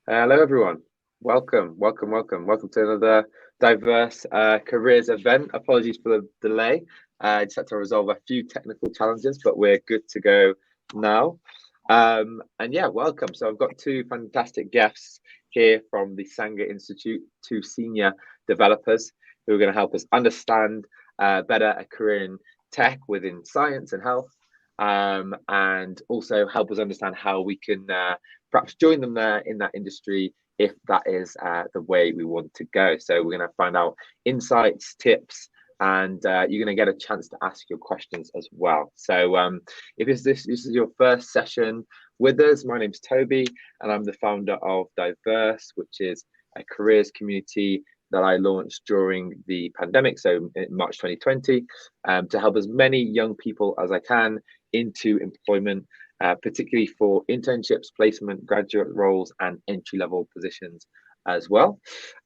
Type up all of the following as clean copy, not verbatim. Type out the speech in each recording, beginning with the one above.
Hello, everyone. Welcome to another diverse careers event. Apologies for the delay. I just had to resolve a few technical challenges, but we're good to go now. And yeah, welcome. So I've got two fantastic guests here from the Sanger Institute, two senior developers who are going to help us understand better a career in tech within science and health, and also help us understand how we can perhaps join them there in that industry if that is the way we want to go. So we're going to find out insights, tips, and you're going to get a chance to ask your questions as well. So if this is your first session with us, my name's Toby, and I'm the founder of Diverse, which is a careers community that I launched during the pandemic, so in March 2020, to help as many young people as I can into employment, particularly for internships, placement, graduate roles, and entry-level positions as well.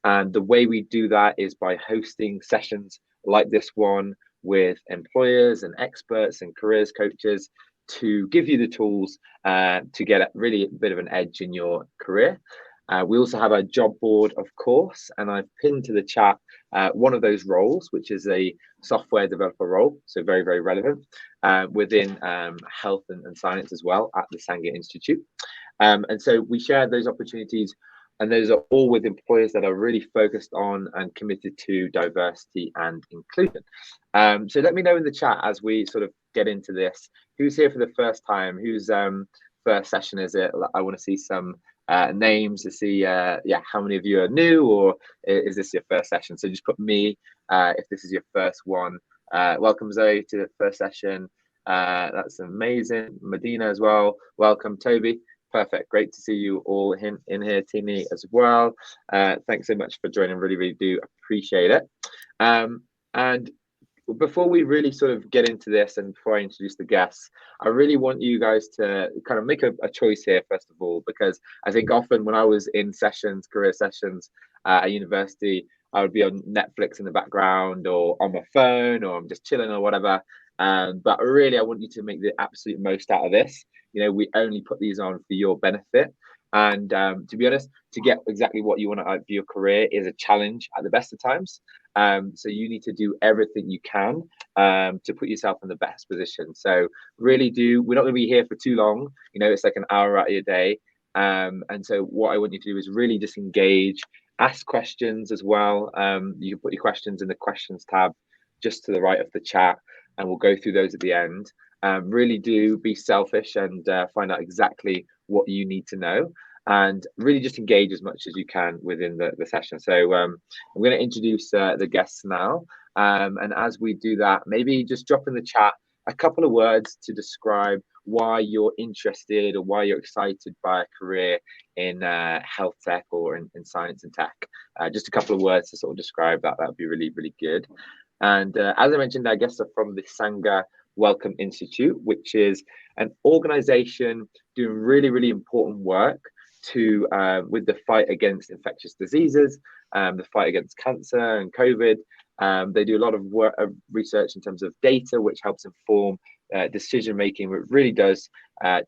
And the way we do that is by hosting sessions like this one with employers and experts and careers coaches to give you the tools to get really a bit of an edge in your career. We also have a job board, of course, and I've pinned to the chat one of those roles, which is a software developer role, so very, very relevant within health and science as well at the Sanger Institute. And so we share those opportunities, and those are all with employers that are really focused on and committed to diversity and inclusion. So let me know in the chat as we sort of get into this, who's here for the first time, whose first session is it? I want to see some names to see how many of you are new, or is this your first session? So just put me if this is your first one. Welcome Zoe to the first session. That's amazing. Medina as well. Welcome Toby. Perfect. Great to see you all in here. Tini as well. Thanks so much for joining. Really do appreciate it. And before we really sort of get into this and before I introduce the guests, I really want you guys to kind of make a choice here, first of all, because I think often when I was in sessions, career sessions at university, I would be on Netflix in the background or on my phone, or I'm just chilling or whatever. But really, I want you to make the absolute most out of this. You know, we only put these on for your benefit. And to be honest, to get exactly what you want out of your career is a challenge at the best of times. So you need to do everything you can to put yourself in the best position. So really we're not going to be here for too long. You know, it's like an hour out of your day. And so what I want you to do is really just engage, ask questions as well. You can put your questions in the questions tab just to the right of the chat, and we'll go through those at the end. Really do be selfish and find out exactly what you need to know, and really just engage as much as you can within the session. So I'm going to introduce the guests now. And as we do that, maybe just drop in the chat a couple of words to describe why you're interested or why you're excited by a career in health tech or in science and tech. Just a couple of words to sort of describe that. That would be really good. And as I mentioned, our guests are from the Sanger Wellcome Institute, which is an organization doing really important work to with the fight against infectious diseases, the fight against cancer and COVID. They do a lot of work, research in terms of data, which helps inform decision making, which really does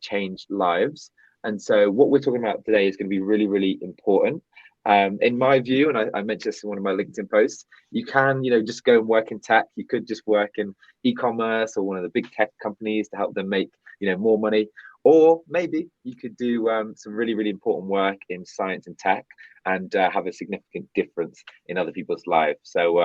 change lives. And so what we're talking about today is going to be really important. In my view, and I mentioned this in one of my LinkedIn posts, you can, just go and work in tech. You could just work in e-commerce or one of the big tech companies to help them make, more money. Or maybe you could do some really important work in science and tech and have a significant difference in other people's lives. So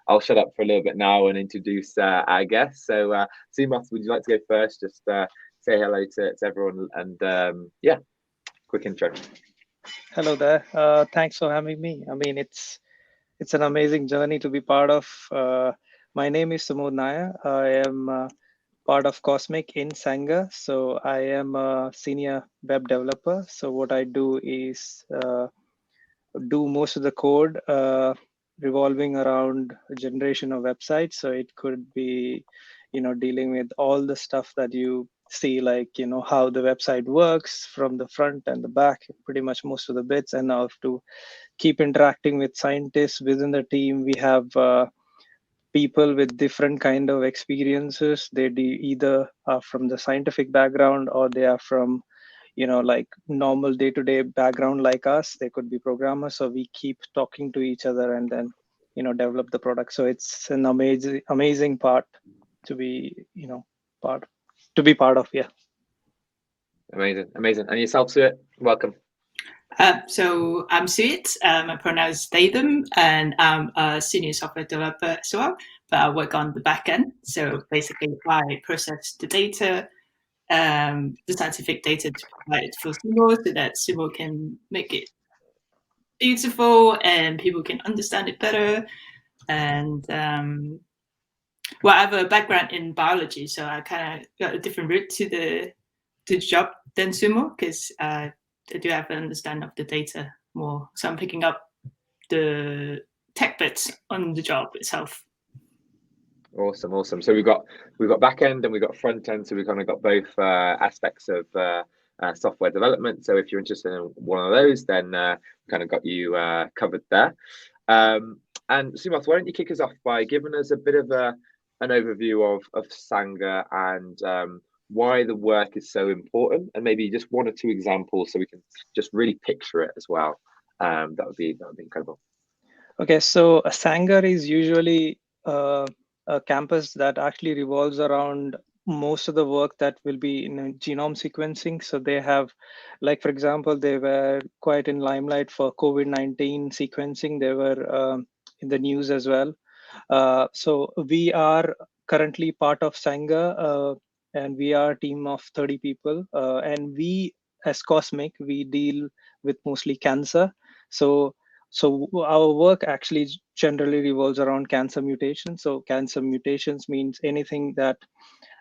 I'll shut up for a little bit now and introduce our guests. So Seamus, would you like to go first? Just say hello to everyone and quick intro. Hello there. Thanks for having me. I mean, it's an amazing journey to be part of. My name is Sumod Naya. I am part of Cosmic in Sanger. So I am a senior web developer. So what I do is do most of the code revolving around generation of websites. So it could be, dealing with all the stuff that you see, like, how the website works from the front and the back, pretty much most of the bits. And now to keep interacting with scientists within the team, we have people with different kind of experiences. They either are from the scientific background or they are from like normal day-to-day background like us. They could be programmers. So we keep talking to each other and then, develop the product. So it's an amazing part to be, part of. Yeah. Amazing. And yourself, Stuart, welcome. So I'm Suit. I pronounce Datham, and I'm a senior software developer as well. But I work on the back end. So basically, I process the data, the scientific data, to provide it for Sumo, so that Sumo can make it beautiful and people can understand it better. And well, I have a background in biology, so I kind of got a different route to the job than Sumo, because I do have an understanding of the data more. So I'm picking up the tech bits on the job itself. Awesome. So we've got back end and we've got front end. So we've kind of got both aspects of software development. So if you're interested in one of those, then kind of got you covered there. And Sumath, why don't you kick us off by giving us a bit of an overview of Sangha and why the work is so important, and maybe just one or two examples so we can just really picture it as well. That would be incredible. Okay, so a Sangha is usually a campus that actually revolves around most of the work that will be in genome sequencing. So they have, like, for example, they were quite in limelight for COVID-19 sequencing. They were in the news as well. So we are currently part of Sangha, and we are a team of 30 people. And we, as Cosmic, we deal with mostly cancer. So our work actually generally revolves around cancer mutations. So cancer mutations means anything that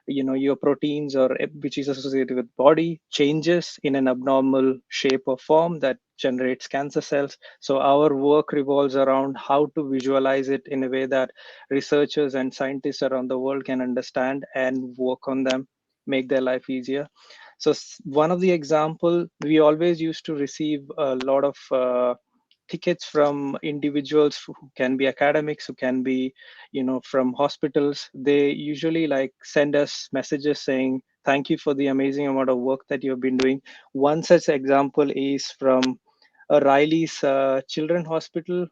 your proteins or which is associated with body changes in an abnormal shape or form that generates cancer cells. So our work revolves around how to visualize it in a way that researchers and scientists around the world can understand and work on them, make their life easier. So one of the example, we always used to receive a lot of tickets from individuals who can be academics, who can be from hospitals. They usually like send us messages saying thank you for the amazing amount of work that you've been doing. One such example is from Riley's Children Hospital.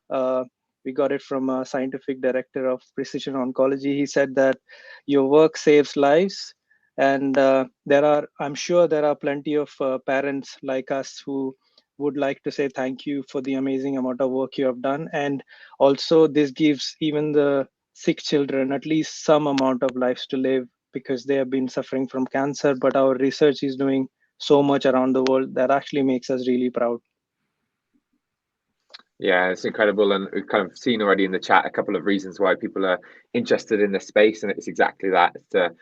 We got it from a scientific director of precision oncology. He said that your work saves lives, and I'm sure there are plenty of parents like us who would like to say thank you for the amazing amount of work you have done. And also this gives even the sick children at least some amount of lives to live, because they have been suffering from cancer, but our research is doing so much around the world that actually makes us really proud. Yeah, it's incredible, and we've kind of seen already in the chat a couple of reasons why people are interested in this space, and it's exactly that. It's to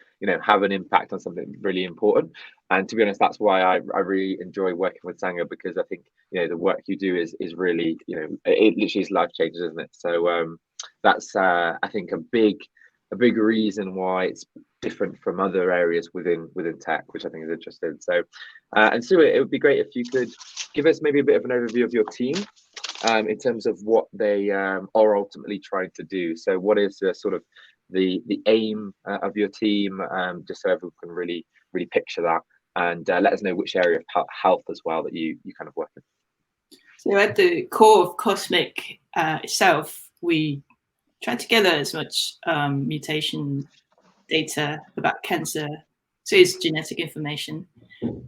have an impact on something really important. And to be honest, that's why I really enjoy working with Sangha, because I think the work you do is really it literally is life changing, isn't it? So that's I think a big reason why it's different from other areas within tech, which I think is interesting. So and Sue, it would be great if you could give us maybe a bit of an overview of your team. In terms of what they are ultimately trying to do. So what is sort of the aim of your team, just so everyone can really picture that, and let us know which area of health as well that you kind of work in. So at the core of Cosmic itself, we try to gather as much mutation data about cancer, so it's genetic information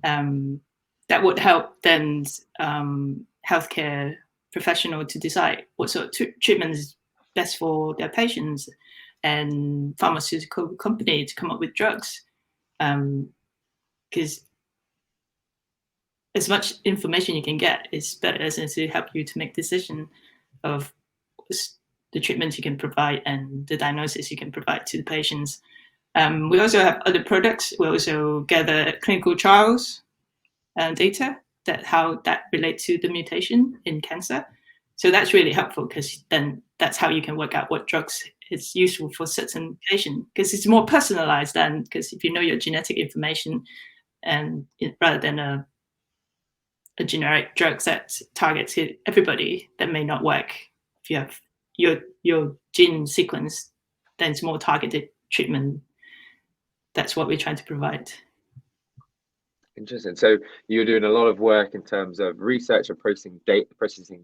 that would help then healthcare professional to decide what sort of treatment is best for their patients, and pharmaceutical company to come up with drugs. Because as much information you can get is better to help you to make decision of the treatment you can provide and the diagnosis you can provide to the patients. We also have other products. We also gather clinical trials data how that relates to the mutation in cancer. So that's really helpful, because then that's how you can work out what drugs is useful for certain patient, because it's more personalized then, because if you know your genetic information, and rather than a generic drug that targets everybody, that may not work. If you have your gene sequence, then it's more targeted treatment. That's what we're trying to provide. Interesting. So you're doing a lot of work in terms of research and processing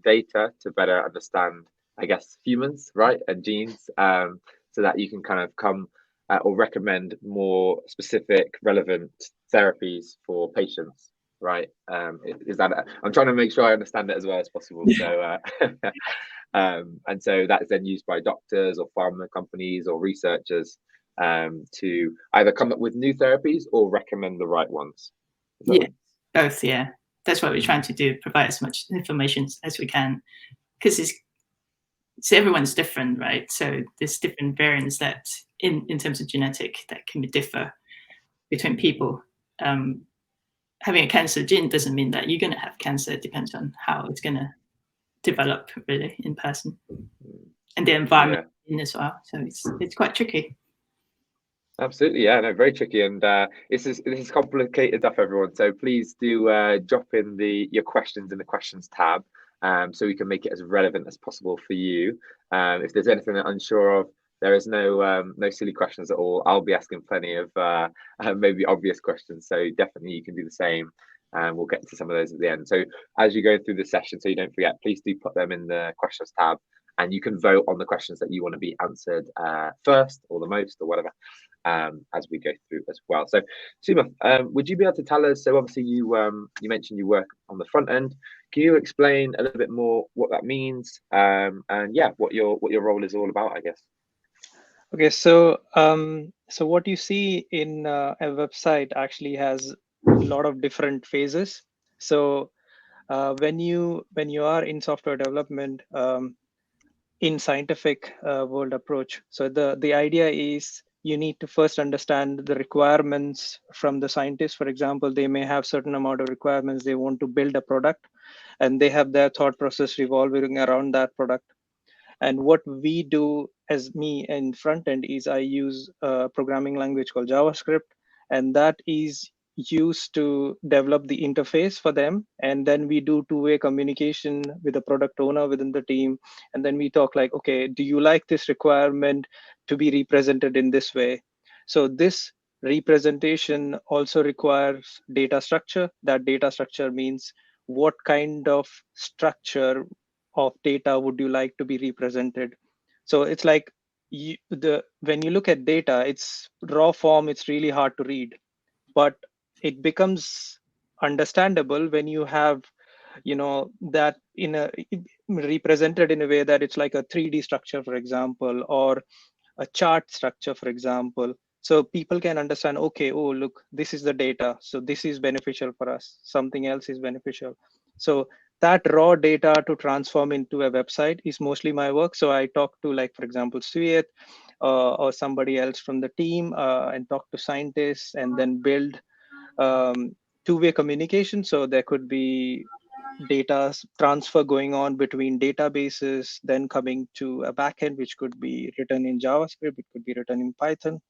data to better understand, I guess, humans, right, and genes, so that you can kind of come or recommend more specific, relevant therapies for patients, right? Is that? I'm trying to make sure I understand it as well as possible. So, and so that's then used by doctors or pharma companies or researchers to either come up with new therapies or recommend the right ones. Yeah, both. Yeah, that's what we're trying to do: provide as much information as we can, because everyone's different, right? So there's different variants that, in terms of genetic, that can differ between people. Having a cancer gene doesn't mean that you're going to have cancer. It depends on how it's going to develop, really, in person, and the environment as well. So it's quite tricky. Absolutely, yeah, no, very tricky, and this is complicated stuff, everyone. So please do drop in your questions in the questions tab, so we can make it as relevant as possible for you. If there's anything that I'm unsure of, there is no silly questions at all. I'll be asking plenty of maybe obvious questions, so definitely you can do the same, and we'll get to some of those at the end. So as you go through the session, so you don't forget, please do put them in the questions tab, and you can vote on the questions that you want to be answered first or the most or whatever. As we go through as well. So, Suma, would you be able to tell us? So, obviously, you mentioned you work on the front end. Can you explain a little bit more what that means, and yeah, what your role is all about? I guess. Okay, so so what you see in a website actually has a lot of different phases. So when you are in software development, in scientific world approach, so the idea is you need to first understand the requirements from the scientists. For example, they may have certain amount of requirements. They want to build a product, and they have their thought process revolving around that product. And what we do as me in front end is I use a programming language called JavaScript, and that is used to develop the interface for them. And then we do two-way communication with the product owner within the team. And then we talk like, okay, do you like this requirement to be represented in this way? So this representation also requires data structure. That data structure means what kind of structure of data would you like to be represented. So it's like when you look at data, it's raw form, it's really hard to read, but it becomes understandable when you have that represented in a way that it's like a 3D structure, for example, or a chart structure, for example. So people can understand, okay, oh, look, this is the data. So this is beneficial for us. Something else is beneficial. So that raw data to transform into a website is mostly my work. So I talk to, like, for example, Suyet or somebody else from the team and talk to scientists and then build two-way communication. So there could be data transfer going on between databases, then coming to a backend, which could be written in JavaScript, it could be written in Python,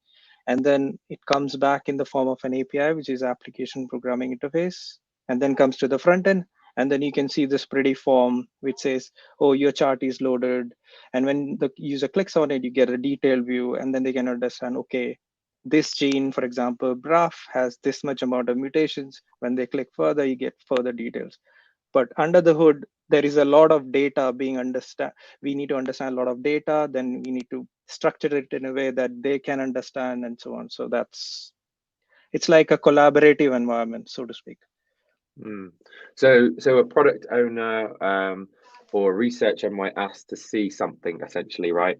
and then it comes back in the form of an API, which is application programming interface, and then comes to the front end. And then you can see this pretty form which says, oh, your chart is loaded. And when the user clicks on it, you get a detailed view, and then they can understand, okay, this gene, for example, BRAF, has this much amount of mutations. When they click further, you get further details. But under the hood, there is a lot of data being understand. We need to understand a lot of data. Then we need to structure it in a way that they can understand, and so on. So it's like a collaborative environment, so to speak. So a product owner or a researcher might ask to see something, essentially, right?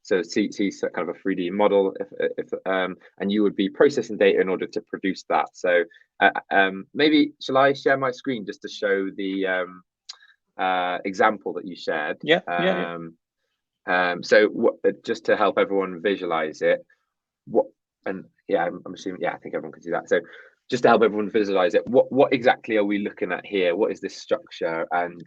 So see kind of a 3D model, if and you would be processing data in order to produce that. So maybe shall I share my screen just to show the example that you shared? Yeah. So just to help everyone visualize it, I'm assuming, I think everyone can see that. So just to help everyone visualize it, what exactly are we looking at here? What is this structure, and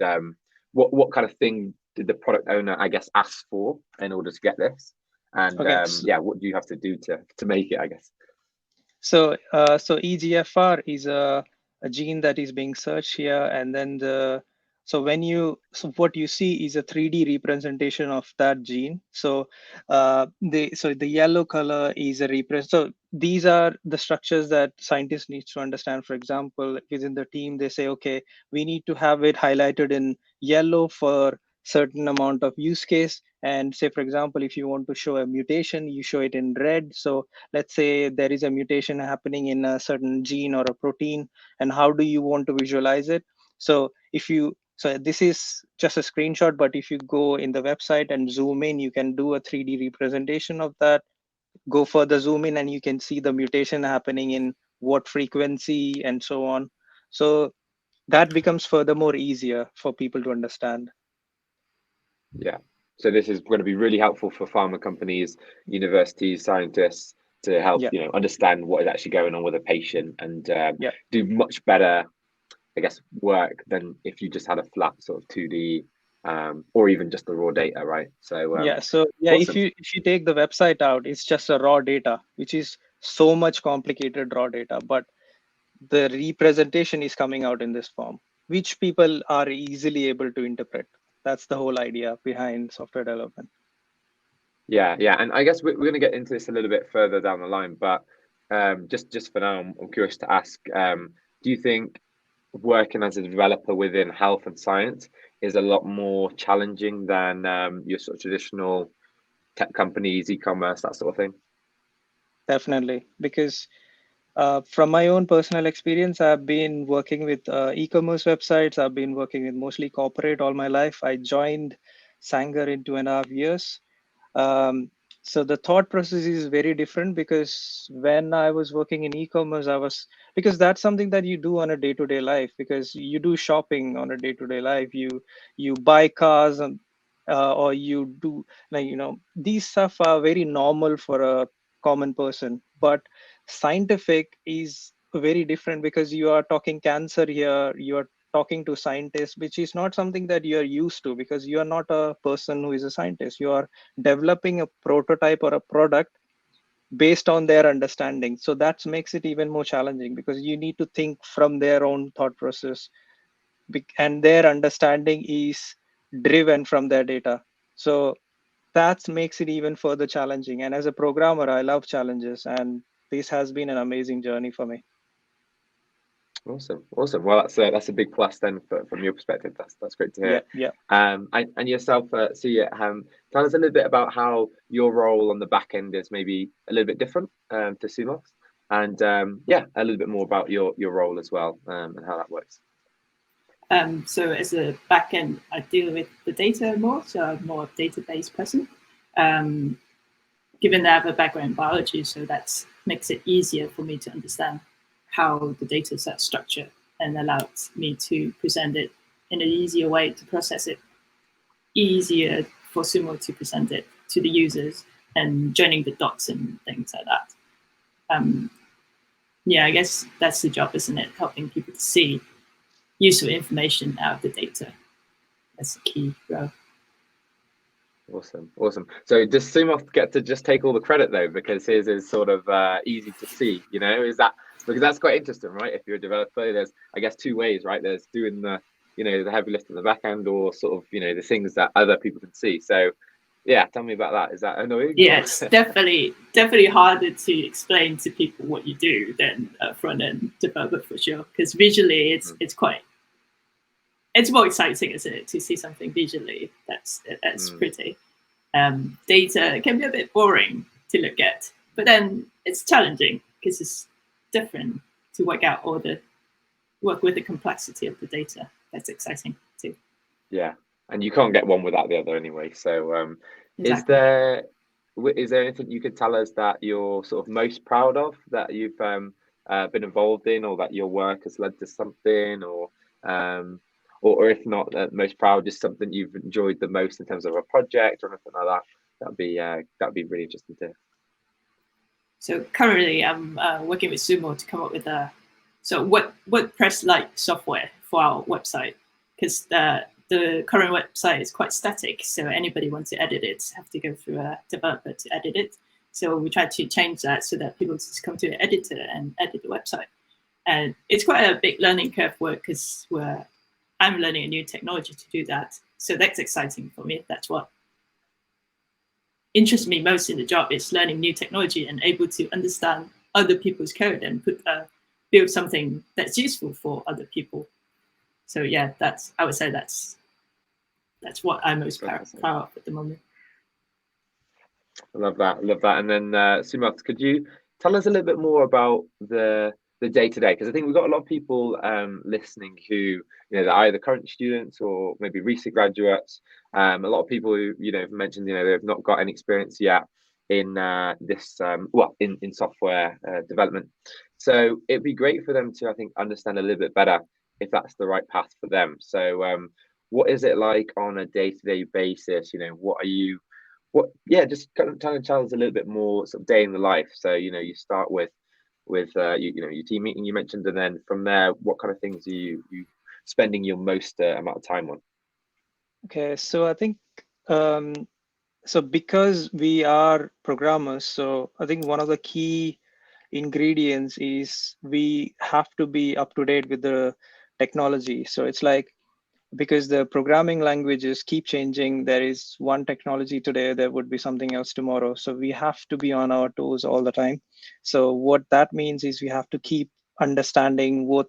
what kind of thing did the product owner, I guess, ask for in order to get this? And Okay. What do you have to do to make it, I guess? So EGFR is a gene that is being searched here, and then So what you see is a 3D representation of that gene. So the yellow color is a represent. So these are the structures that scientists need to understand. For example, within the team, they say, okay, we need to have it highlighted in yellow for certain amount of use case. And say, for example, if you want to show a mutation, you show it in red. So let's say there is a mutation happening in a certain gene or a protein, and how do you want to visualize it? So this is just a screenshot, but if you go in the website and zoom in, you can do a 3D representation of that. Go further, zoom in, and you can see the mutation happening in what frequency and so on. So that becomes furthermore easier for people to understand. Yeah. So this is going to be really helpful for pharma companies, universities, scientists to help understand what is actually going on with a patient and do much better, I guess, work than if you just had a flat sort of 2D or even just the raw data, right? So awesome. If you take the website out, it's just a raw data, which is so much complicated raw data, but the representation is coming out in this form, which people are easily able to interpret. That's the whole idea behind software development. Yeah, and I guess we're going to get into this a little bit further down the line, but just for now, I'm curious to ask, do you think working as a developer within health and science is a lot more challenging than your sort of traditional tech companies, e-commerce, that sort of thing? Definitely, because from my own personal experience, I've been working with e-commerce websites. I've been working with mostly corporate all my life. I joined Sanger in 2.5 years. So the thought process is very different, because when I was working in e-commerce, because that's something that you do on a day-to-day life, because you do shopping on a day-to-day life. You buy cars, or you do, these stuff are very normal for a common person. But scientific is very different, because you are talking cancer here, you are talking to scientists, which is not something that you are used to, because you are not a person who is a scientist. You are developing a prototype or a product based on their understanding. So that makes it even more challenging, because you need to think from their own thought process, and their understanding is driven from their data. So that makes it even further challenging. And as a programmer, I love challenges, and this has been an amazing journey for me. Awesome. Well, that's a big plus then from your perspective. That's great to hear. Yeah. And yourself, Siya, tell us a little bit about how your role on the back end is maybe a little bit different to Sumos, and a little bit more about your role as well, and how that works. So as a backend, I deal with the data more, so I'm more a database person. Given that I have a background in biology, so that makes it easier for me to understand how the data set structure, and allows me to present it in an easier way, to process it easier for Sumo to present it to the users, and joining the dots and things like that. I guess that's the job, isn't it? Helping people to see useful information out of the data. That's the key role. Awesome. So does Sumo get to just take all the credit though, because his is sort of easy to see, is that, because that's quite interesting, right? If you're a developer, there's, I guess, two ways, right? There's doing the, the heavy lift in the back end, or sort of, the things that other people can see. So yeah, tell me about that. Is that annoying? Yeah, it's definitely harder to explain to people what you do than a front end developer, for sure. Because visually, it's more exciting, isn't it, to see something visually that's pretty. Data can be a bit boring to look at, but then it's challenging because it's different to work with the complexity of the data. That's exciting too. Yeah, and you can't get one without the other anyway. So exactly. is there anything you could tell us that you're sort of most proud of, that you've been involved in, or that your work has led to something, or if not most proud, just something you've enjoyed the most in terms of a project or anything like that? That'd be really interesting to hear. So currently, I'm working with Sumo to come up with WordPress-like software for our website, because the current website is quite static. So anybody wants to edit it have to go through a developer to edit it. So we try to change that so that people just come to the editor and edit the website. And it's quite a big learning curve work, because we're I'm learning a new technology to do that. So that's exciting for me. That's what interests me most in the job, is learning new technology and able to understand other people's code and build something that's useful for other people. So yeah, I would say that's what I'm most proud of at the moment. I love that. And then Sumat, could you tell us a little bit more about the day-to-day? Because I think we've got a lot of people listening who, they're either current students or maybe recent graduates. A lot of people who, have mentioned, they've not got any experience yet in this, in software development. So it'd be great for them to, I think, understand a little bit better if that's the right path for them. So what is it like on a day-to-day basis? Just kind of tell us a little bit more sort of day in the life. So you start with your team meeting you mentioned, and then from there, what kind of things are you spending your most amount of time on? Okay, so I think so because we are programmers, so I think one of the key ingredients is we have to be up to date with the technology. So it's like, because the programming languages keep changing, there is one technology today, there would be something else tomorrow. So we have to be on our toes all the time. So what that means is we have to keep understanding what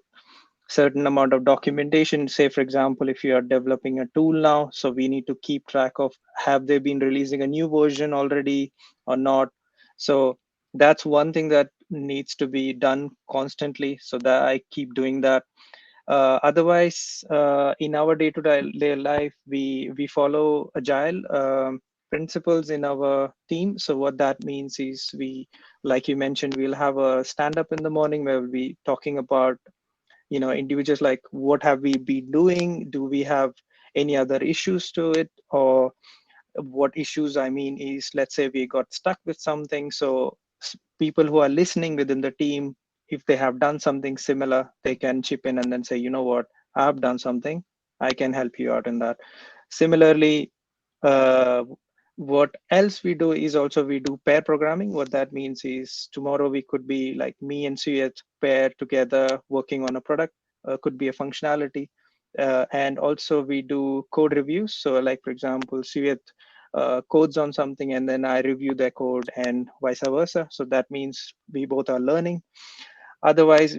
certain amount of documentation. Say, for example, if you are developing a tool now, so we need to keep track of, have they been releasing a new version already or not? So that's one thing that needs to be done constantly, so that I keep doing that. Otherwise, in our day-to-day life, we follow agile principles in our team. So what that means is, like you mentioned, we'll have a stand-up in the morning where we'll be talking about, individuals, like what have we been doing? Do we have any other issues to it? Or what issues I mean is, let's say we got stuck with something. So people who are listening within the team, if they have done something similar, they can chip in and then say, you know what, I've done something, I can help you out in that. Similarly, uh, what else we do is also we do pair programming. What that means is, tomorrow we could be like me and Suyat pair together working on a product, could be a functionality. And also we do code reviews. So like, for example, Suyat codes on something and then I review their code, and vice versa. So that means we both are learning. Otherwise,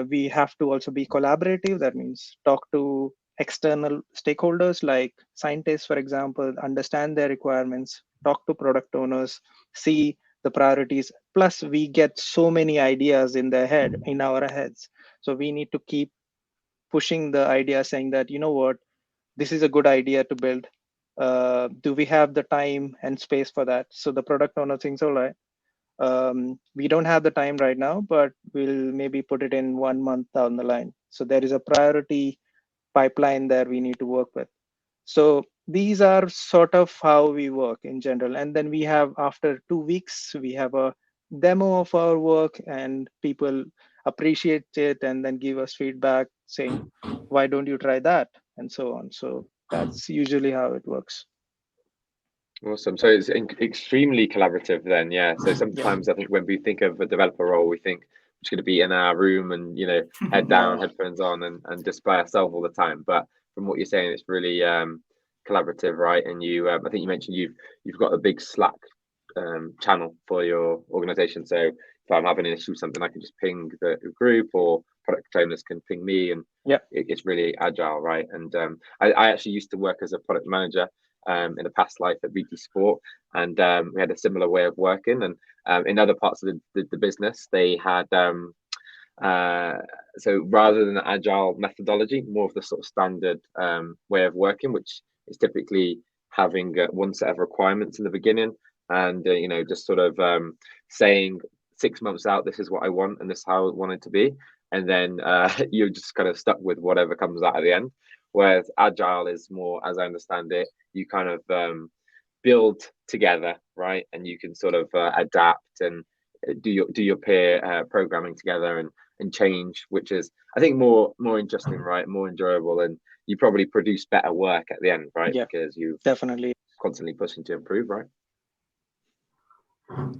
we have to also be collaborative. That means talk to external stakeholders like scientists, for example, understand their requirements, talk to product owners, see the priorities. Plus, we get so many ideas in our heads. So we need to keep pushing the idea, saying that, you know what, this is a good idea to build. Do we have the time and space for that? So the product owner thinks, all right, we don't have the time right now, but we'll maybe put it in 1 month down the line. So there is a priority pipeline there we need to work with. So these are sort of how we work in general. And then we have, after 2 weeks, we have a demo of our work, and people appreciate it and then give us feedback saying, why don't you try that? And so on. So that's usually how it works. Awesome. So it's extremely collaborative then, yeah. So sometimes I think when we think of a developer role, we think we're just going to be in our room and head down, headphones on, and just by ourselves all the time. But from what you're saying, it's really collaborative, right? And I think you mentioned you've got a big Slack channel for your organization. So if I'm having an issue with something, I can just ping the group, or product owners can ping me, and it's really agile, right? And I actually used to work as a product manager in a past life at BT Sport, and we had a similar way of working. And in other parts of the business, they had so rather than the agile methodology, more of the sort of standard way of working, which is typically having one set of requirements in the beginning, and just sort of saying 6 months out, this is what I want and this is how I want it to be, and then you're just kind of stuck with whatever comes out at the end. Whereas agile is more, as I understand it, you kind of build together, right? And you can sort of adapt and do your peer programming together and change, which is, I think, more interesting, right? More enjoyable, and you probably produce better work at the end, right? Yeah, because you definitely constantly pushing to improve, right?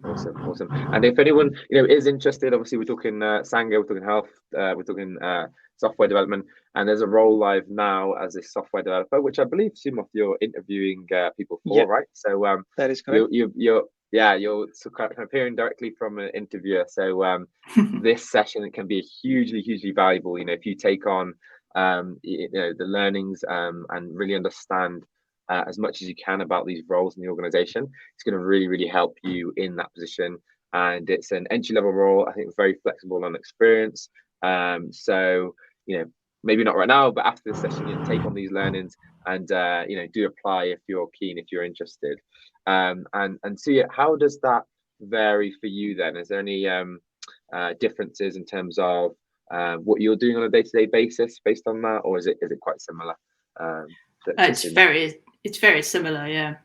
Awesome. And if anyone is interested, obviously we're talking Sangha, we're talking health, we're talking software development, and there's a role live now as a software developer, which I believe, Sumant, you're interviewing people for, right? So that is correct. You're kind of appearing directly from an interviewer. So this session can be hugely valuable. If you take on the learnings and really understand as much as you can about these roles in the organization, it's going to really help you in that position. And it's an entry-level role. I think it's very flexible on experience. So maybe not right now, but after this session, take on these learnings and do apply if you're keen, if you're interested. And see how does that vary for you then? Is there any differences in terms of what you're doing on a day-to-day basis based on that, or is it quite similar? It's very similar, yeah.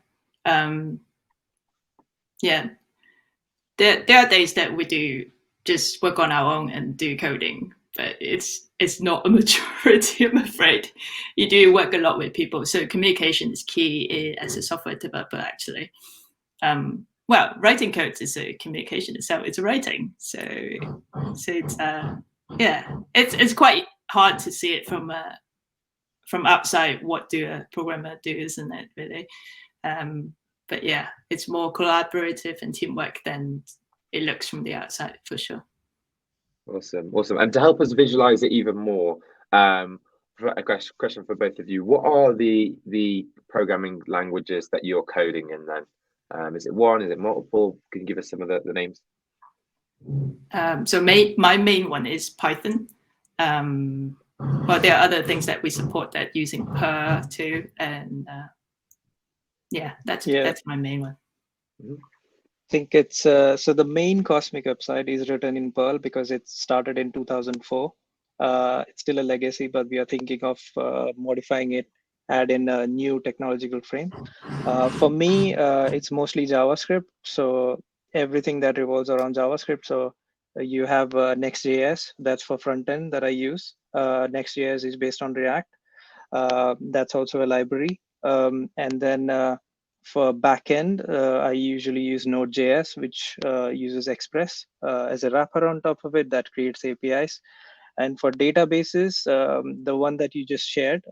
There are days that we do just work on our own and do coding, but it's not a majority, I'm afraid. You do work a lot with people, so communication is key as a software developer, actually. Writing code is a communication itself. It's a writing, so it's quite hard to see it from outside. What do a programmer do, isn't it, really? But yeah, it's more collaborative and teamwork than it looks from the outside, for sure. Awesome. And to help us visualize it even more, a question for both of you: what are the programming languages that you're coding in then? Is it one? Is it multiple? Can you give us some of the names? So my main one is Python. Well, there are other things that we support that using Perl too, and that's my main one. I think it's so the main Cosmic website is written in Perl because it started in 2004. It's still a legacy, but we are thinking of modifying it, add in a new technological frame. For me, it's mostly JavaScript. So everything that revolves around JavaScript. So you have Next.js, that's for front end that I use. Next.js is based on React. That's also a library. And then for backend, I usually use Node.js, which uses Express as a wrapper on top of it that creates APIs. And for databases, the one that you just shared,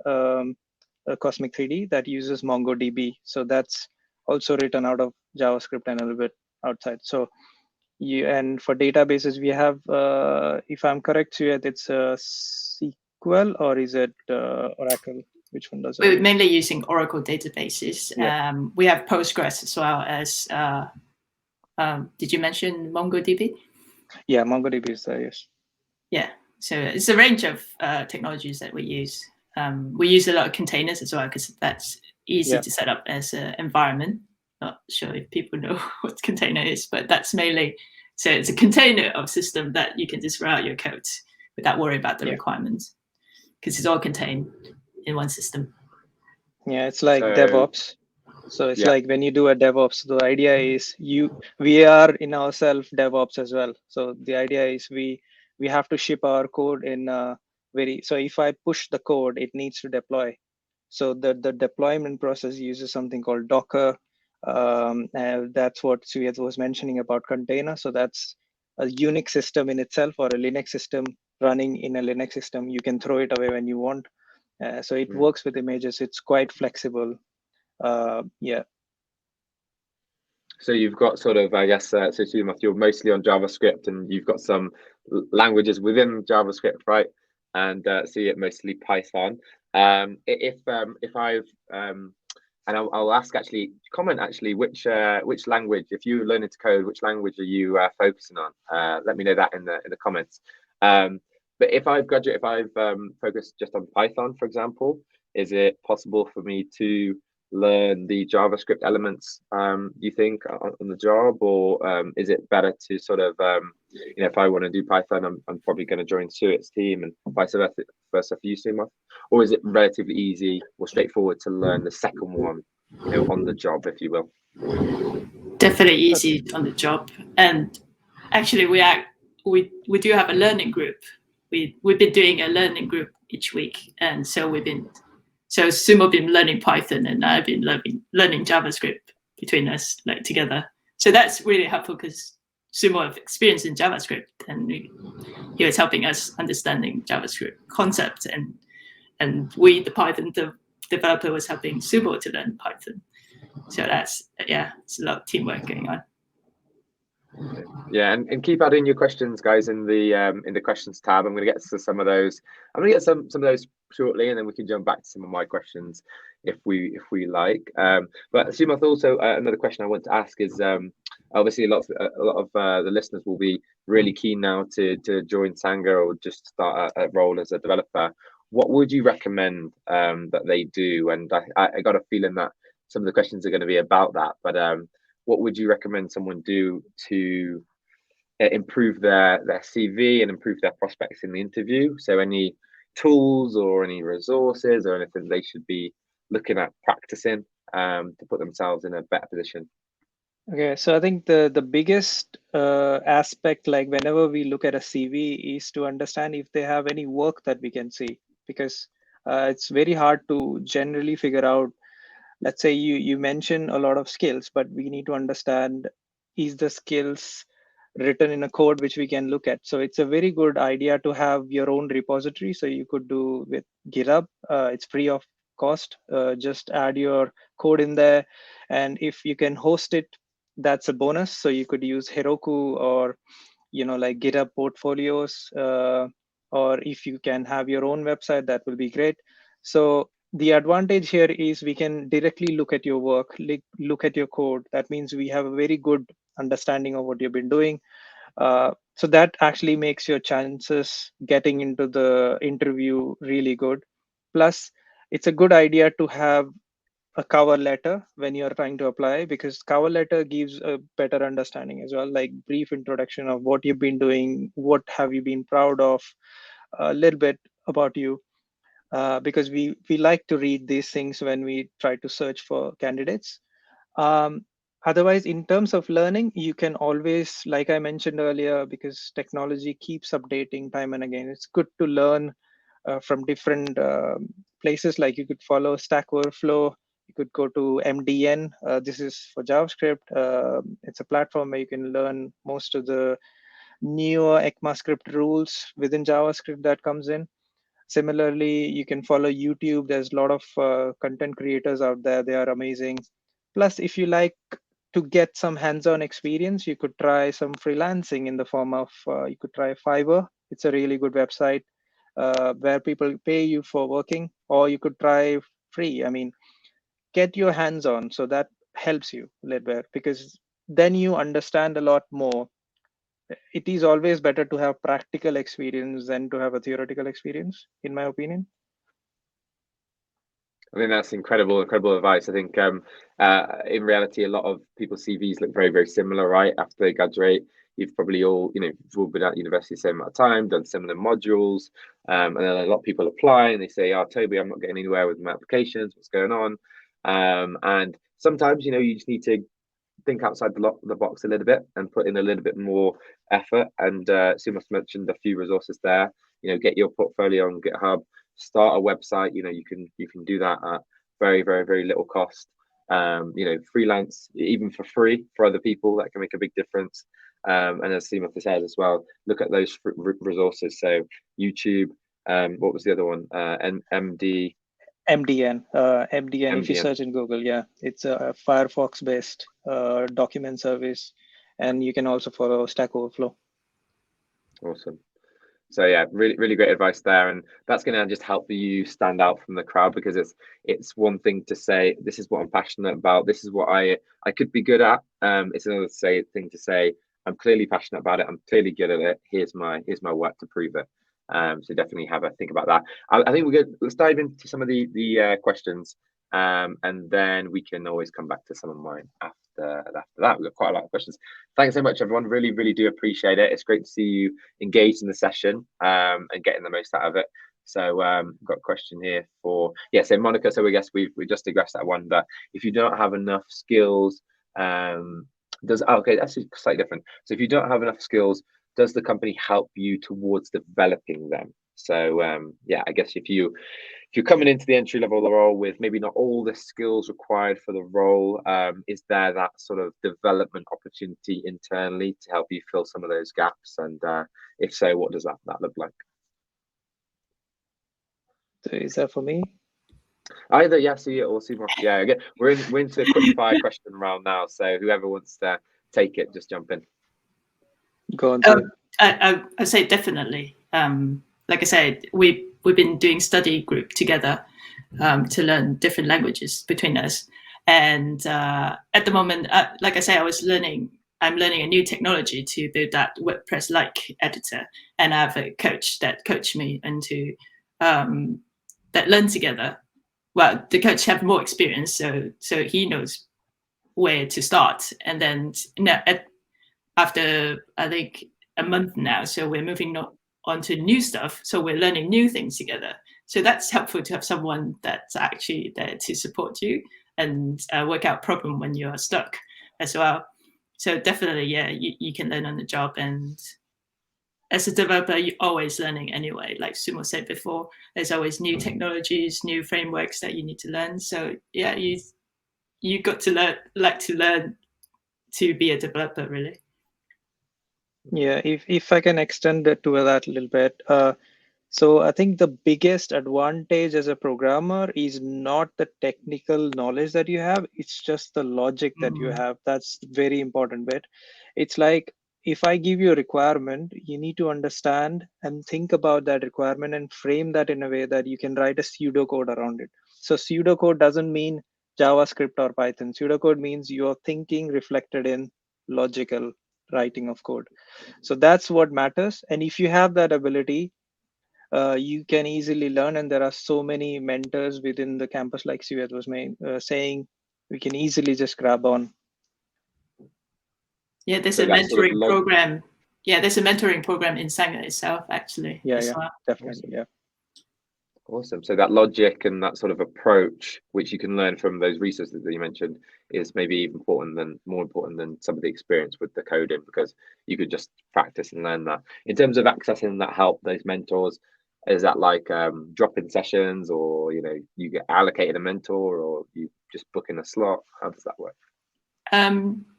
Cosmic 3D, that uses Mongodb. So that's also written out of JavaScript and a little bit outside. So and for databases, we have, if I'm correct, it's SQL or is it Oracle? Which one does it? We're mainly using Oracle databases. Yeah. We have Postgres as well as, did you mention MongoDB? Yeah, MongoDB is there, yes. Yeah, so it's a range of technologies that we use. We use a lot of containers as well because that's easy to set up as an environment. Not sure if people know what container is, but that's mainly, so it's a container of system that you can just write your code without worrying about the requirements because it's all contained in one system. Yeah, it's like DevOps. So it's like when you do a DevOps, the idea is we are in ourselves DevOps as well. So the idea is we have to ship our code in so if I push the code, it needs to deploy. So the deployment process uses something called Docker. And that's what Suyat was mentioning about container. So that's a Unix system in itself or a Linux system running in a Linux system. You can throw it away when you want. So it works with images. It's quite flexible. So you've got sort of, I guess, so you're mostly on JavaScript and you've got some languages within JavaScript, right? And mostly Python. If I've and I'll ask comment which language, if you're learning to code, which language are you focusing on? Let me know that in the comments. But if I've focused just on Python, for example, is it possible for me to learn the JavaScript elements, you think, on the job, or is it better to sort of, if I want to do Python, I'm probably going to join Suyat's team and vice versa for you, Sumant? Or is it relatively easy or straightforward to learn the second one, on the job, if you will? Definitely easy on the job. And actually, we do have a learning group. We've been doing a learning group each week, and so Sumo been learning Python, and I've been learning JavaScript between us, like together. So that's really helpful because Sumo have experience in JavaScript, and he was helping us understanding JavaScript concepts, and we, the Python developer, was helping Sumo to learn Python. So that's, yeah, it's a lot of teamwork going on. Yeah, and keep adding your questions, guys, in the questions tab. I'm going to get to some of those. I'm going to get some of those shortly, and then we can jump back to some of my questions if we like. But Sumo, also another question I want to ask is, obviously a lot of the listeners will be really keen now to join Sangha or just start a role as a developer. What would you recommend that they do? And I got a feeling that some of the questions are going to be about that, but what would you recommend someone do to improve their CV and improve their prospects in the interview? So any tools or any resources or anything they should be looking at practicing to put themselves in a better position? Okay, so I think the biggest aspect, like whenever we look at a CV, is to understand if they have any work that we can see, because it's very hard to generally figure out. Let's say you mention a lot of skills, but we need to understand, is the skills written in a code which we can look at? So it's a very good idea to have your own repository. So you could do with GitHub. It's free of cost. Just add your code in there, and if you can host it, that's a bonus. So you could use Heroku or like GitHub portfolios, or if you can have your own website, that will be great. So the advantage here is we can directly look at your work, look at your code. That means we have a very good understanding of what you've been doing. So that actually makes your chances getting into the interview really good. Plus, it's a good idea to have a cover letter when you're trying to apply, because cover letter gives a better understanding as well, like brief introduction of what you've been doing, what have you been proud of, a little bit about you. Because we like to read these things when we try to search for candidates. Um, Otherwise, in terms of learning, you can always, like I mentioned earlier, because technology keeps updating time and again, it's good to learn from different places. Like you could follow Stack Overflow, you could go to MDN. This is for JavaScript. It's a platform where you can learn most of the newer ECMAScript rules within JavaScript that comes in. Similarly, you can follow YouTube. There's a lot of content creators out there. They are amazing. Plus, if you like to get some hands-on experience, you could try some freelancing in the form of, you could try Fiverr. It's a really good website where people pay you for working, or you could try free. I mean, get your hands on. So that helps you a little bit, because then you understand a lot more. It is always better to have practical experience than to have a theoretical experience, in my opinion. I think that's incredible advice. I think in reality, a lot of people's CVs look very, very similar, right? After they graduate, you've probably all, you've all been at university the same amount of time, done similar modules, and then a lot of people apply and they say, "Oh, Toby, I'm not getting anywhere with my applications. What's going on?" And sometimes, you just need to think outside the box a little bit and put in a little bit more effort. And Sumas mentioned a few resources there. Get your portfolio on GitHub, start a website. You can do that at very, very, very little cost. Freelance even for free for other people, that can make a big difference. And as Sumas said as well, look at those resources. So YouTube. What was the other one? MDN. MDN. If you search in Google, yeah, it's a Firefox-based document service, and you can also follow Stack Overflow. Awesome. So yeah, really, really great advice there, and that's going to just help you stand out from the crowd, because it's one thing to say this is what I'm passionate about, this is what I could be good at. It's another thing to say I'm clearly passionate about it, I'm clearly good at it. Here's my work to prove it. So definitely have a think about that. I think we're good. Let's dive into some of the questions, and then we can always come back to some of mine after that. We've got quite a lot of questions. Thanks so much, everyone. Really, really do appreciate it. It's great to see you engaged in the session and getting the most out of it. So got a question here so Monica, so I guess we just addressed that one, that if you don't have enough skills, that's slightly different. So if you don't have enough skills, does the company help you towards developing them? So yeah, I guess if you're coming into the entry level role with maybe not all the skills required for the role, is there that sort of development opportunity internally to help you fill some of those gaps? And if so, what does that look like? So is that for me? Either yes, or Seymour. Yeah, again, we're into a quick fire question round now. So whoever wants to take it, just jump in. Go on. I say definitely. Like I said, we've been doing study group together to learn different languages between us. And at the moment, like I say, I'm learning a new technology to build that WordPress-like editor, and I have a coach that coached me into that learn together. Well, the coach have more experience, so he knows where to start, and then after I think a month now, so we're moving on to new stuff. So we're learning new things together. So that's helpful to have someone that's actually there to support you and work out problem when you're stuck as well. So definitely, yeah, you can learn on the job. And as a developer, you're always learning anyway. Like Sumo said before, there's always new technologies, new frameworks that you need to learn. So yeah, you got to learn to be a developer, really. Yeah, if I can extend it to that a little bit. So I think the biggest advantage as a programmer is not the technical knowledge that you have, it's just the logic that you have. That's very important bit. It's like if I give you a requirement, you need to understand and think about that requirement and frame that in a way that you can write a pseudocode around it. So pseudocode doesn't mean JavaScript or Python. Pseudocode means your thinking reflected in logical writing of code. So that's what matters. And if you have that ability, you can easily learn. And there are so many mentors within the campus, like Suyat was saying, we can easily just grab on. Yeah, there's a mentoring program. Yeah, there's a mentoring program in Sanger itself, actually. Yeah, definitely. Yeah. Awesome. So that logic and that sort of approach, which you can learn from those resources that you mentioned, is maybe even more important than some of the experience with the coding, because you could just practice and learn that. In terms of accessing that help, those mentors, is that like drop-in sessions, or you get allocated a mentor, or you just book in a slot? How does that work?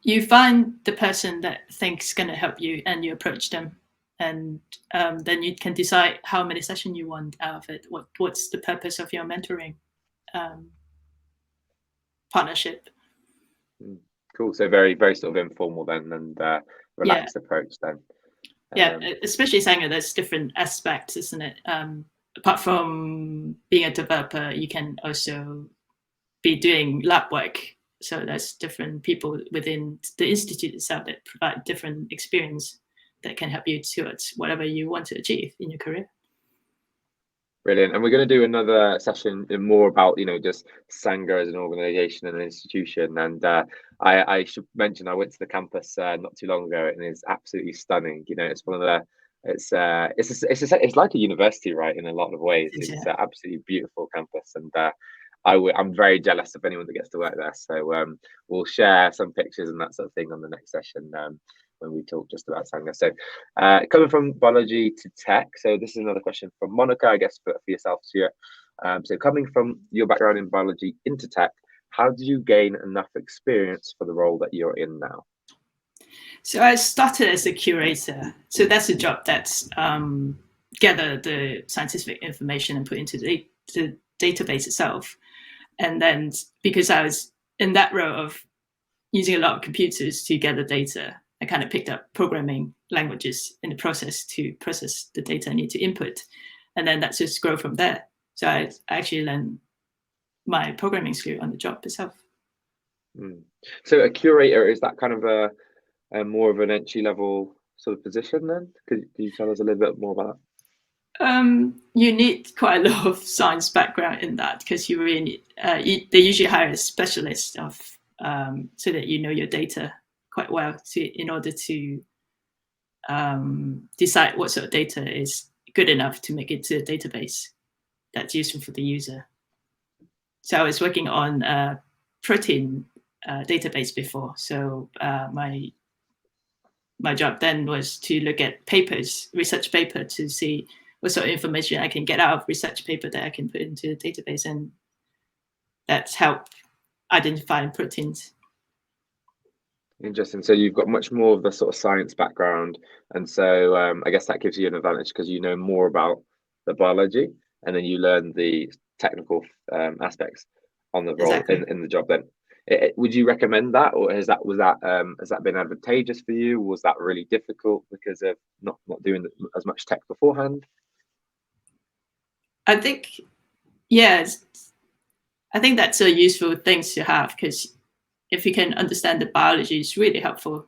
You find the person that thinks going to help you, and you approach them, and then you can decide how many sessions you want out of it. What's the purpose of your mentoring partnership? Cool. So very, very sort of informal then, and relaxed approach then. Yeah, especially Sanger, there's different aspects, isn't it? Apart from being a developer, you can also be doing lab work. So there's different people within the institute itself that provide different experience that can help you towards whatever you want to achieve in your career. Brilliant. And we're going to do another session more about, just Sanger as an organization and an institution. And I should mention, I went to the campus not too long ago, and it's absolutely stunning. It's one of the, it's like a university, right? In a lot of ways. It's an absolutely beautiful campus. And I'm very jealous of anyone that gets to work there. So we'll share some pictures and that sort of thing on the next session when we talk just about Sanger. So coming from biology to tech. So this is another question from Monica, I guess, for yourself, Stuart. So coming from your background in biology into tech, how did you gain enough experience for the role that you're in now? So I started as a curator. So that's a job that's gather the scientific information and put into the database itself. And then because I was in that role of using a lot of computers to gather data, I kind of picked up programming languages in the process to process the data I need to input. And then that just grow from there. So I actually learned my programming skill on the job itself. So a curator, is that kind of a more of an entry level sort of position then? Could you tell us a little bit more about that? You need quite a lot of science background in that, because you really they usually hire a specialist of so that you know your data quite well in order to decide what sort of data is good enough to make it to a database that's useful for the user. So I was working on a protein database before. So my job then was to look at research paper to see what sort of information I can get out of research paper that I can put into the database, and that's help identifying proteins. Interesting. So you've got much more of the sort of science background, and so I guess that gives you an advantage because you know more about the biology, and then you learn the technical aspects on the role Exactly. in the job. Then, would you recommend that, or has that been advantageous for you? Was that really difficult because of not doing as much tech beforehand? I think, yeah, I think that's a useful thing to have, because if you can understand the biology, it's really helpful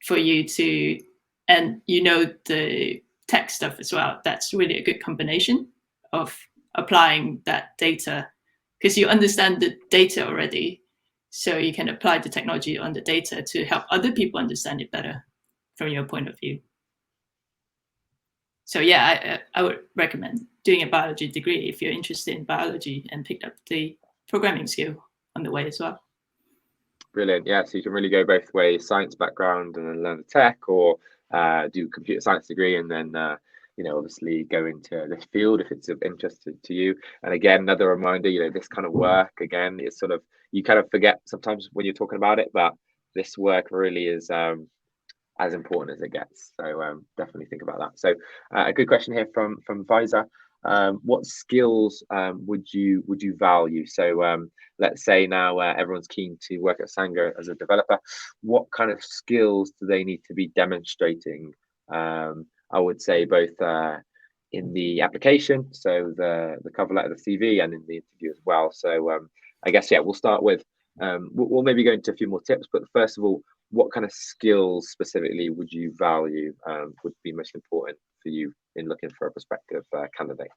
for you to, and you know the tech stuff as well. That's really a good combination of applying that data, because you understand the data already, so you can apply the technology on the data to help other people understand it better from your point of view. So yeah, I would recommend doing a biology degree if you're interested in biology and picked up the programming skill on the way as well. Brilliant. Yeah, so you can really go both ways: science background and then learn the tech, or do computer science degree and then obviously go into this field if it's of interest to you. And again, another reminder, this kind of work, again, is sort of, you kind of forget sometimes when you're talking about it, but this work really is as important as it gets. So definitely think about that. So a good question here from Visor. What skills would you value? So let's say now everyone's keen to work at Sangha as a developer. What kind of skills do they need to be demonstrating? I would say both in the application, so the cover letter, the CV, and in the interview as well. So I guess, yeah, we'll start with, we'll maybe go into a few more tips, but first of all, what kind of skills specifically would you value would be most important for you in looking for a prospective candidate?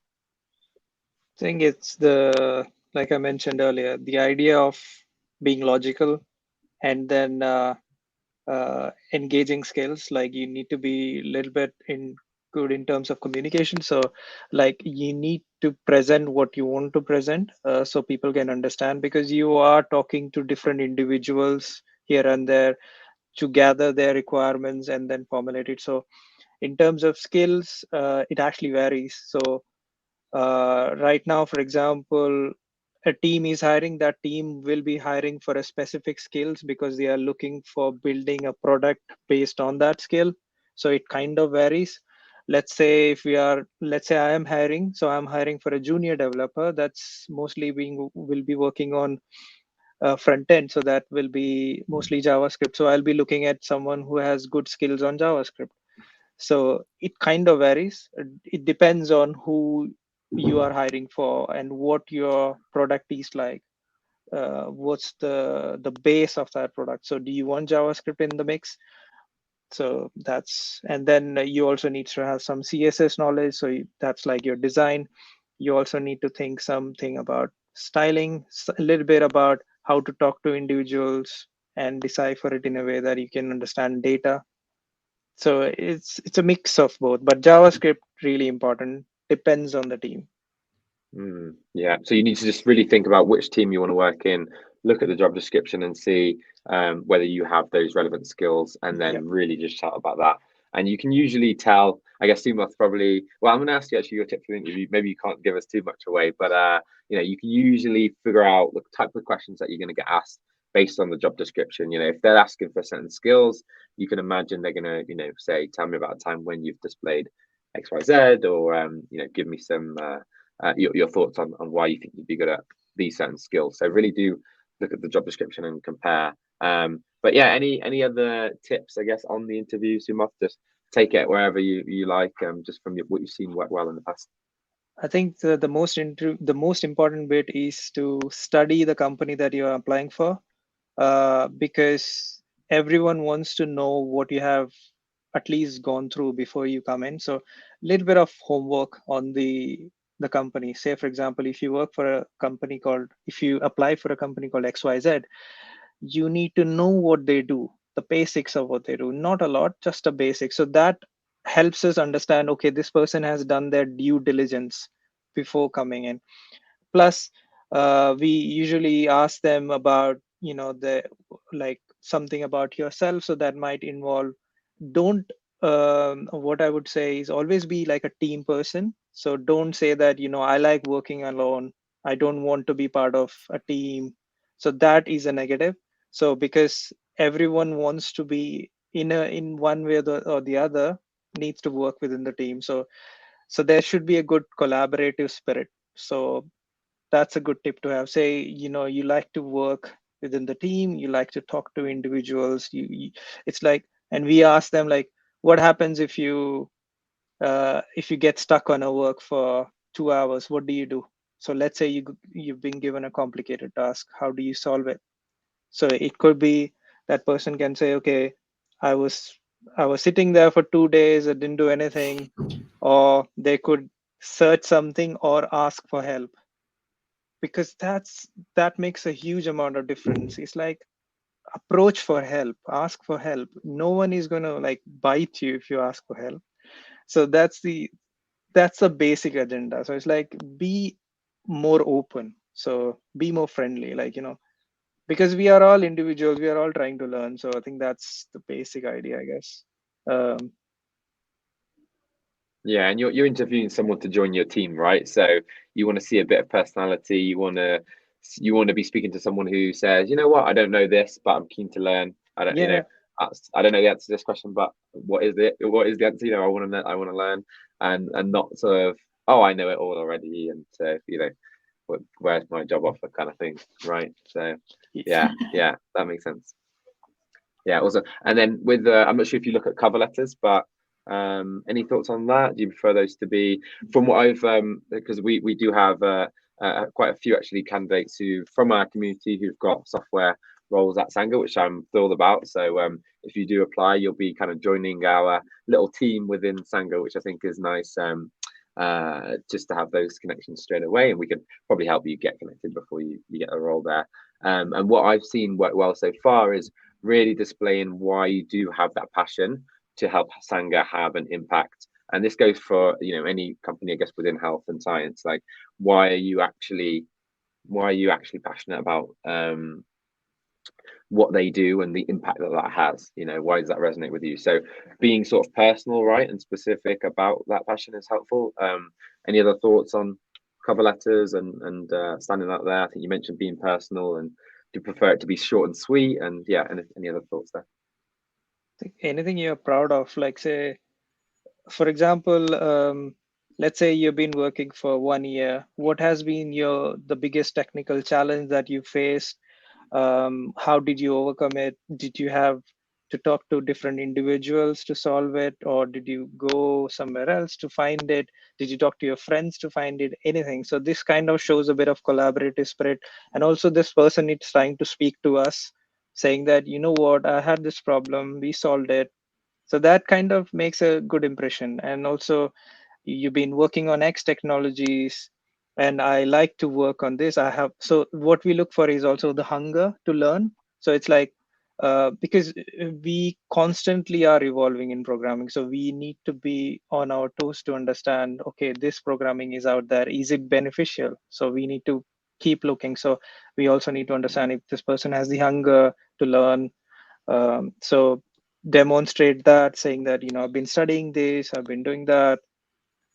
I think it's like I mentioned earlier, the idea of being logical, and then engaging skills. Like you need to be a little bit good in terms of communication. So like you need to present what you want to present, so people can understand, because you are talking to different individuals here and there to gather their requirements and then formulate it. So in terms of skills, it actually varies. So right now, for example, a team is hiring, that team will be hiring for a specific skills because they are looking for building a product based on that skill. So it kind of varies. Let's say I am hiring, so I'm hiring for a junior developer that's mostly will be working on front end, so that will be mostly JavaScript. So I'll be looking at someone who has good skills on JavaScript. So it kind of varies. It depends on who you are hiring for and what your product is like. What's the base of that product? So do you want JavaScript in the mix? So and then you also need to have some CSS knowledge. So that's like your design. You also need to think something about styling, a little bit about how to talk to individuals and decipher it in a way that you can understand data. So it's a mix of both, but JavaScript really important, depends on the team. Yeah, so you need to just really think about which team you want to work in, look at the job description and see whether you have those relevant skills, and then really just chat about that. And you can usually tell, I guess Sumath probably, well, I'm going to ask you actually your tip for the interview. Maybe you can't give us too much away, but you can usually figure out the type of questions that you're going to get asked based on the job description. If they're asking for certain skills, you can imagine they're going to, say, tell me about a time when you've displayed XYZ, or give me some your thoughts on why you think you'd be good at these certain skills. So really do look at the job description and compare. But yeah, any other tips, I guess, on the interview, Sumath? Just take it wherever you like, just from what you've seen work well in the past. I think the most important bit is to study the company that you are applying for, because everyone wants to know what you have at least gone through before you come in. So a little bit of homework on the company. Say, for example, if you apply for a company called XYZ, you need to know what they do, the basics of what they do, not a lot, just a basic. So that helps us understand, okay, this person has done their due diligence before coming in. Plus, we usually ask them about, the like something about yourself. So that might involve, don't what I would say is always be like a team person. So don't say that, I like working alone. I don't want to be part of a team. So that is a negative. So because everyone wants to be in one way or the other, needs to work within the team. So there should be a good collaborative spirit. So that's a good tip to have. Say, you like to work within the team, you like to talk to individuals. It's like, and we ask them like, what happens if you get stuck on a work for 2 hours? What do you do? So let's say you've been given a complicated task. How do you solve it? So it could be that person can say, okay, I was I was sitting there for 2 days, I didn't do anything, or they could search something or ask for help, because that makes a huge amount of difference. It's like, approach for help, ask for help. No one is going to like bite you if you ask for help. So that's the basic agenda. So it's like, be more open, so be more friendly, like, because we are all individuals, we are all trying to learn. So I think that's the basic idea, I guess. um, Yeah, and you're interviewing someone to join your team, right? So you want to see a bit of personality. You want to be speaking to someone who says, you know what, I don't know this, but I'm keen to learn. yeah, I don't know the answer to this question, but what is it? What is the answer? I want to know. I want to learn, and not sort of, oh, I know it all already, and so where's my job offer kind of thing, right? So yeah, that makes sense. Yeah, also, and then with I'm not sure if you look at cover letters, but any thoughts on that? Do you prefer those to be, from what I've because we do have quite a few actually candidates who from our community who've got software roles at Sangha, which I'm thrilled about. So if you do apply, you'll be kind of joining our little team within Sangha, which I think is nice. Just to have those connections straight away, and we can probably help you get connected before you get a role there. And what I've seen work well so far is really displaying why you do have that passion to help Sangha have an impact. And this goes for any company, I guess, within health and science. Like, why are you actually passionate about what they do and the impact that has? Why does that resonate with you? So being sort of personal, right, and specific about that passion is helpful. Any other thoughts on cover letters and standing out there? I think you mentioned being personal, and do you prefer it to be short and sweet? And yeah, any other thoughts there? I think anything you're proud of, like, say, for example, let's say you've been working for 1 year. What has been the biggest technical challenge that you faced? How did you overcome it? Did you have to talk to different individuals to solve it, or did you go somewhere else to find it? Did you talk to your friends to find it? Anything. So this kind of shows a bit of collaborative spirit. And also, this person is trying to speak to us, saying that, you know what, I had this problem, we solved it. So that kind of makes a good impression. And also, you've been working on X technologies, and I like to work on this. So what we look for is also the hunger to learn. So it's like, because we constantly are evolving in programming. So we need to be on our toes to understand, okay, this programming is out there. Is it beneficial? So we need to keep looking. So we also need to understand if this person has the hunger to learn. So demonstrate that, saying that, I've been studying this, I've been doing that.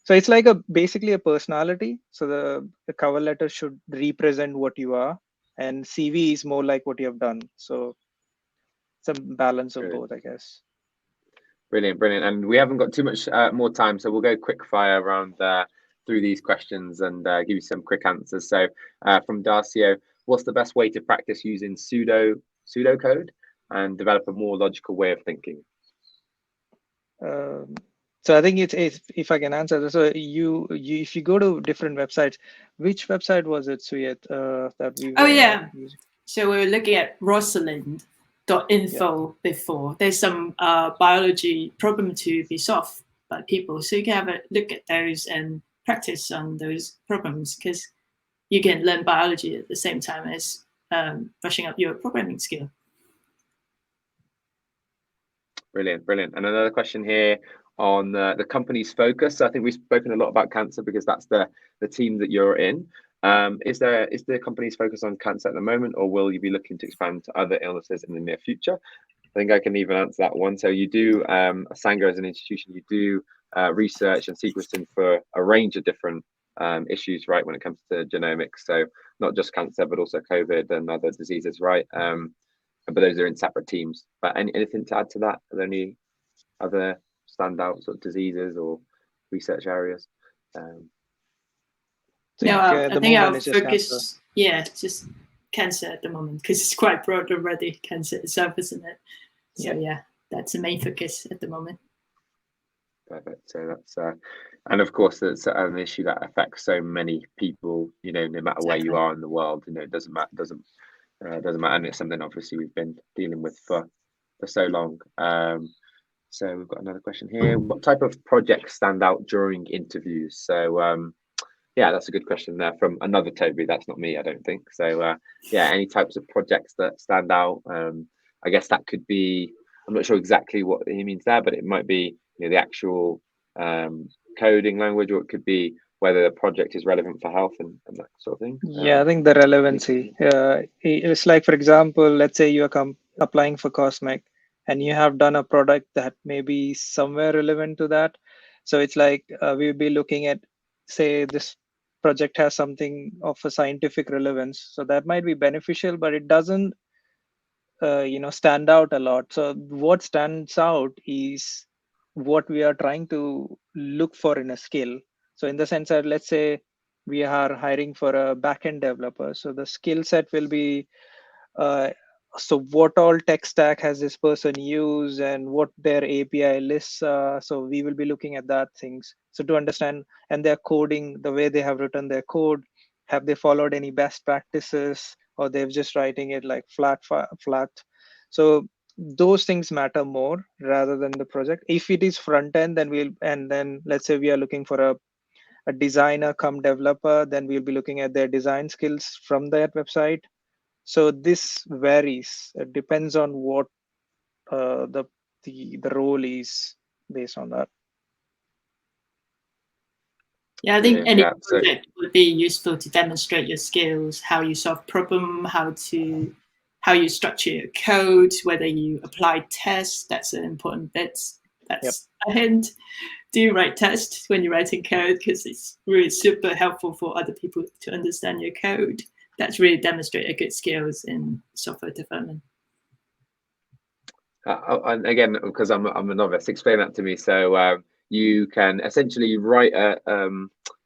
So it's like basically a personality. So the cover letter should represent what you are, and CV is more like what you have done. So it's a balance of both, I guess. Brilliant. And we haven't got too much more time, so we'll go quick fire around through these questions and give you some quick answers. So from Darcio, what's the best way to practice using pseudocode and develop a more logical way of thinking? So I think it's if I can answer this. So you if you go to different websites, which website was it, Suyat, that we were using? So we were looking at Rosalind.info before. There's some biology problem to be solved by people. So you can have a look at those and practice on those problems, because you can learn biology at the same time as brushing up your programming skill. Brilliant. And another question here on the company's focus. I think we've spoken a lot about cancer because that's the team that you're in. Is the company's focus on cancer at the moment, or will you be looking to expand to other illnesses in the near future? think I can even answer that one. So you do, Sanger as an institution, you do research and sequencing for a range of different issues, right, when it comes to genomics. So not just cancer, but also COVID and other diseases, right? But those are in separate teams. But anything to add to that? Are there any other standout sort of diseases or research areas? I the think moment I'll is just focus, cancer. yeah, just cancer at the moment, because it's quite broad already, cancer itself, isn't it? So yeah, that's the main focus at the moment. Perfect. So that's and of course it's an issue that affects so many people, you know, no matter where you are in the world, you know, it doesn't matter, and it's something obviously we've been dealing with for so long. So we've got another question here. What type of projects stand out during interviews? So yeah, that's a good question there from another Toby. That's not me, I don't think. So yeah, any types of projects that stand out. I guess that could be, I'm not sure exactly what he means there, but it might be, you know, the actual coding language, or it could be whether the project is relevant for health and that sort of thing. Yeah, I think the relevancy. It's like, for example, let's say you're applying for Cosmic and you have done a product that may be somewhere relevant to that. So it's like we'll be looking at, say, this project has something of a scientific relevance. So that might be beneficial, but it doesn't, stand out a lot. So what stands out is what we are trying to look for in a skill. So in the sense that, let's say we are hiring for a backend developer, so the skill set will be uh, so what all tech stack has this person used and what their API lists are. So we will be looking at that things, so to understand, and their coding, the way they have written their code, have they followed any best practices, or they're just writing it like flat. So those things matter more rather than the project. If it is front end, then let's say we are looking for a designer come developer, then we'll be looking at their design skills from that website. So this varies. It depends on what the role is based on that. Yeah, I think any Yeah, project would be useful to demonstrate your skills, how you solve problem, how you structure your code, whether you apply tests. That's an important bit. That's a hint. Do write tests when you're writing code, because it's really super helpful for other people to understand your code. That's really demonstrate a good skills in software development. And again, because I'm a novice, explain that to me. So you can essentially write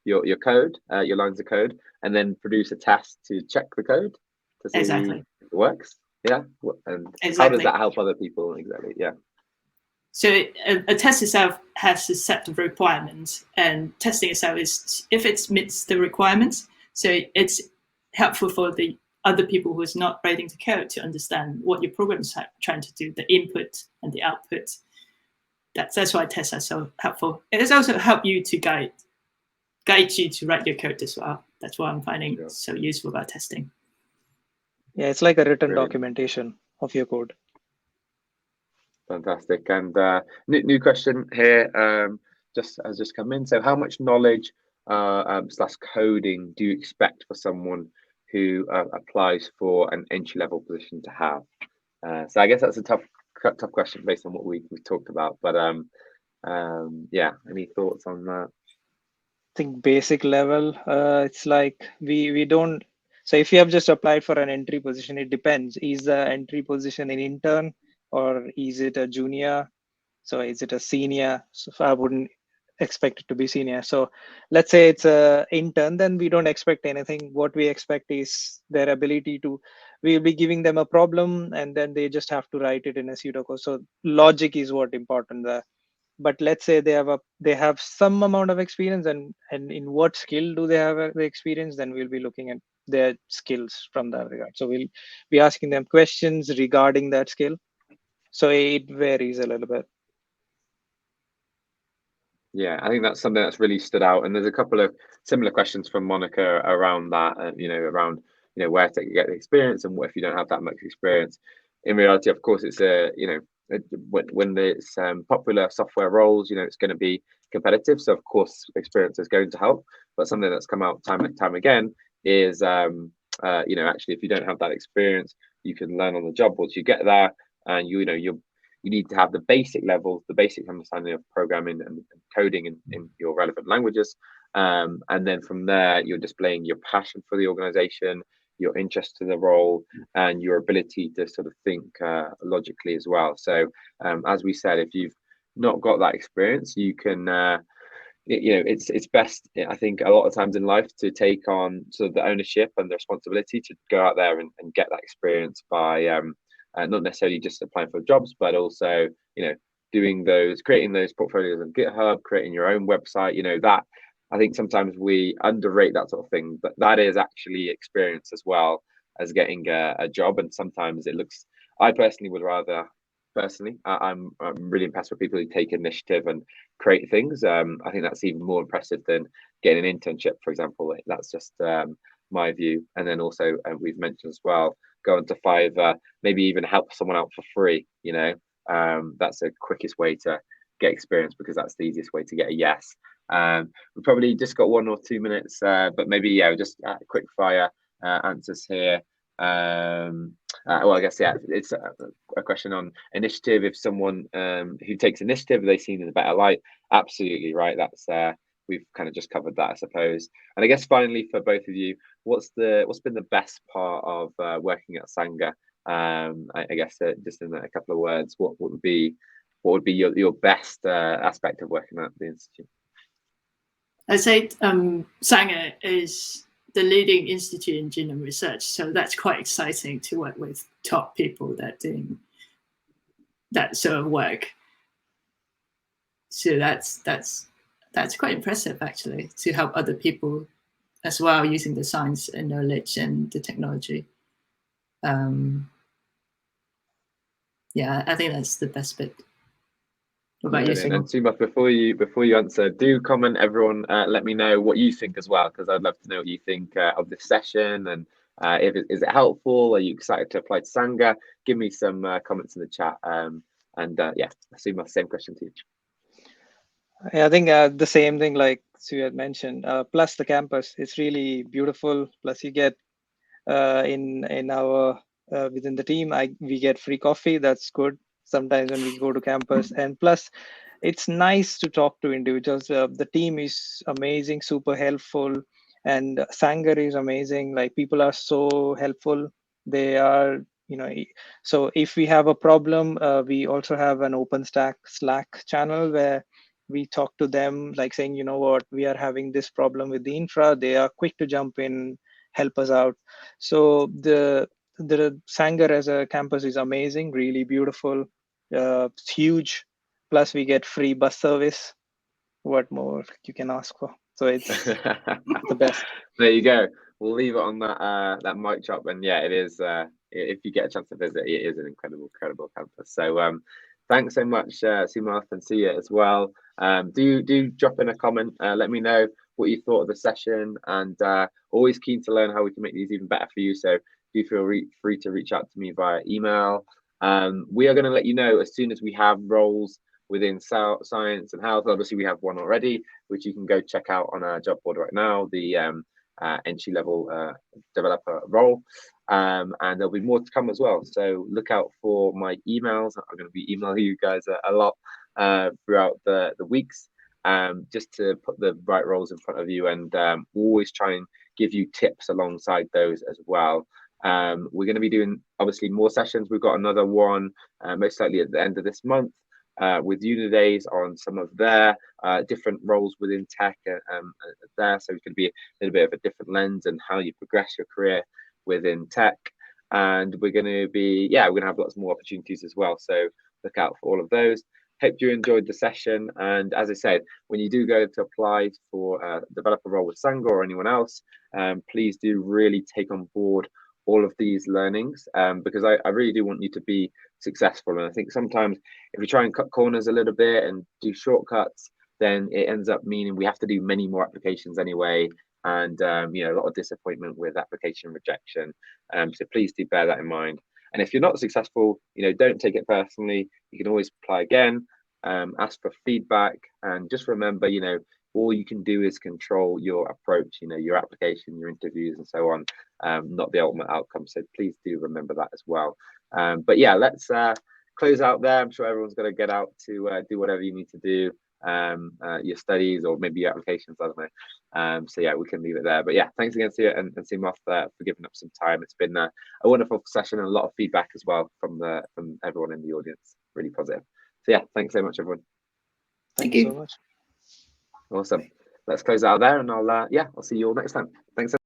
your code, your lines of code, and then produce a test to check the code to see Exactly. if it works. Yeah, and exactly. How does that help other people? Exactly. Yeah. So a test itself has a set of requirements, and testing itself is if it meets the requirements. So it's helpful for the other people who's not writing the code to understand what your program is trying to do, the input and the output. That's why tests are so helpful. It has also helped you to guide you to write your code as well. That's what I'm finding so useful about testing. Yeah, it's like a written documentation of your code. Fantastic. And new question here, has just come in. So how much knowledge slash coding do you expect for someone who applies for an entry-level position to have? So I guess that's a tough question based on what we've talked about. But yeah, any thoughts on that? I think basic level, it's like we don't. So if you have just applied for an entry position, it depends. Is the entry position an intern or is it a junior? So is it a senior? So I wouldn't expect it to be senior. So let's say it's a intern, then we don't expect anything. What we expect is their ability to, we'll be giving them a problem and then they just have to write it in a pseudocode. So logic is what important there. But let's say they have some amount of experience, and in what skill do they have the experience, then we'll be looking at their skills from that regard. So we'll be asking them questions regarding that skill. So it varies a little bit. Yeah, I think that's something that's really stood out. And there's a couple of similar questions from Monica around that, around, where to get the experience and what if you don't have that much experience. In reality, of course, it's when it's popular software roles, it's going to be competitive. So of course, experience is going to help. But something that's come out time and time again is, actually, if you don't have that experience, you can learn on the job once you get there. and you need to have the basic levels, the basic understanding of programming and coding in your relevant languages. And then from there, you're displaying your passion for the organization, your interest in the role, and your ability to sort of think logically as well. So as we said, if you've not got that experience, you can it's best, I think, a lot of times in life to take on sort of the ownership and the responsibility to go out there and get that experience by not necessarily just applying for jobs, but also creating those portfolios on GitHub, creating your own website. That, I think sometimes we underrate that sort of thing, but that is actually experience as well as getting a job. And sometimes I personally would rather I'm really impressed with people who take initiative and create things. I think that's even more impressive than getting an internship, for example. That's just my view. And then also we've mentioned as well, go into Fiverr, maybe even help someone out for free. That's the quickest way to get experience, because that's the easiest way to get a yes. We've probably just got 1 or 2 minutes, but maybe just quick fire answers here. Well, I guess it's a question on initiative. If someone who takes initiative, are they seen in a better light? Absolutely right. That's we've kind of just covered that, I suppose. And I guess finally for both of you, what's been the best part of working at Sanger? I guess just in a couple of words, what would be your best aspect of working at the institute? I'd say Sanger is the leading institute in genome research, so that's quite exciting to work with top people that are doing that sort of work. So that's quite impressive, actually, to help other people as well using the science and knowledge and the technology. Yeah, I think that's the best bit. What about you, Simon? And Sumant, before you answer, do comment, everyone. Let me know what you think as well, because I'd love to know what you think of this session, and is it helpful? Are you excited to apply to Sanger? Give me some comments in the chat. And Sumant, same question to you. I think the same thing like Sue had mentioned. Plus the campus, it's really beautiful. Plus you get in our within the team, we get free coffee. That's good. Sometimes when we go to campus, and plus it's nice to talk to individuals. The team is amazing, super helpful, and Sanger is amazing. Like, people are so helpful. They are, so if we have a problem, we also have an OpenStack Slack channel where we talk to them, like saying, what, we are having this problem with the infra. They are quick to jump in, help us out. So the Sanger as a campus is amazing, really beautiful. It's huge. Plus we get free bus service. What more you can ask for? So it's the best. There you go. We'll leave it on that mic drop. And yeah, it is. If you get a chance to visit, it is an incredible campus. So thanks so much, Sumant, and Sia as well. Do drop in a comment. Let me know what you thought of the session, and always keen to learn how we can make these even better for you. So do feel free to reach out to me via email. We are going to let you know as soon as we have roles within science and health. Obviously, we have one already, which you can go check out on our job board right now, the entry-level developer role. And there'll be more to come as well. So look out for my emails. I'm going to be emailing you guys a lot throughout the weeks, just to put the right roles in front of you, and always try and give you tips alongside those as well. We're going to be doing obviously more sessions. We've got another one most likely at the end of this month with Unidays on some of their different roles within tech there. So it's going to be a little bit of a different lens and how you progress your career within tech. And we're going to have lots more opportunities as well. So look out for all of those. Hope you enjoyed the session. And as I said, when you do go to apply for a developer role with Sanger or anyone else, please do really take on board all of these learnings, because I really do want you to be successful. And I think sometimes if we try and cut corners a little bit and do shortcuts, then it ends up meaning we have to do many more applications anyway, and a lot of disappointment with application rejection. So please do bear that in mind. And if you're not successful, don't take it personally. You can always apply again, ask for feedback, and just remember, all you can do is control your approach, your application, your interviews, and so on, not the ultimate outcome. So please do remember that as well. But yeah, let's close out there. I'm sure everyone's going to get out to do whatever you need to do, your studies or maybe your applications, I don't know. So yeah, we can leave it there. But yeah, thanks again to you and Simoth for giving up some time. It's been a wonderful session and a lot of feedback as well from everyone in the audience. Really positive. So yeah, thanks so much, everyone. Thank you so much. Awesome. Let's close out there, and I'll see you all next time. Thanks.